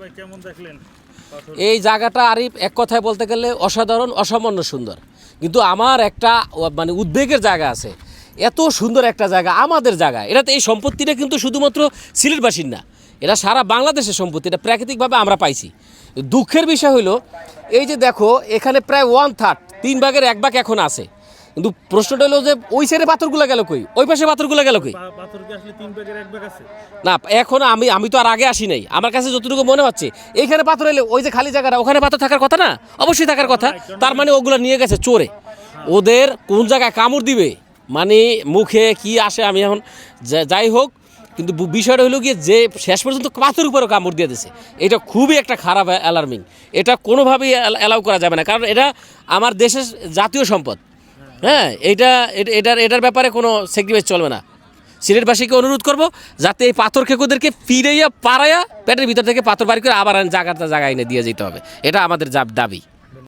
ভাই কেমন দেখলেন এই জায়গাটা আরিফ এক কথায় বলতে গেলে অসাধারণ অসামান্য সুন্দর, কিন্তু আমার একটা মানে উদ্বেগের জায়গা আছে। এত সুন্দর একটা জায়গা আমাদের জায়গা, এটাতে এই সম্পত্তিটা কিন্তু শুধুমাত্র সিলেটবাসীর না, এটা সারা বাংলাদেশের সম্পত্তি, এটা প্রাকৃতিকভাবে আমরা পাইছি। দুঃখের বিষয় হলো এই যে দেখো এখানে প্রায় 1/3 3 ভাগের 1 ভাগ এখন আছে, কিন্তু প্রশ্নটা হলো যে ওই সাইডে পাথরগুলো গেল কই, ওই পাশে পাথরগুলো গেল কই? পাথর কি আসলে 3 ভাগের 1 ভাগ আছে? না এখন আমি তো আর আগে আসি নাই, আমার কাছে যতটুকু মনে হচ্ছে এইখানে পাথর এলে ওই যে খালি জায়গাটা ওখানে পাথর থাকার কথা না, অবশ্যই থাকার কথা। তার মানে ওগুলো নিয়ে গেছে চোরে, ওদের কোন জায়গায় কামড় দিবে মানে মুখে কি আসে আমি এখন যাই হোক, কিন্তু বিষয়টা হলো গিয়ে যে শেষ পর্যন্ত পাথর উপরেও কামড় দিয়ে দিয়েছে। এটা খুবই একটা খারাপ অ্যালার্মিং, এটা কোনোভাবেই অ্যালাউ করা যাবে না, কারণ এটা আমার দেশের জাতীয় সম্পদ। হ্যাঁ, এটার ব্যাপারে কোনো স্যাক্রিফাইস চলবে না। সিলেটবাসীকে অনুরোধ করব যাতে এই পাথর খেকোদেরকে ফিরাইয়া পাড়াইয়া পেটের ভিতর থেকে পাথর বাড়ি করে আবার জায়গাটা জায়গায় এনে দিয়ে যেতে হবে, এটা আমাদের দাবি।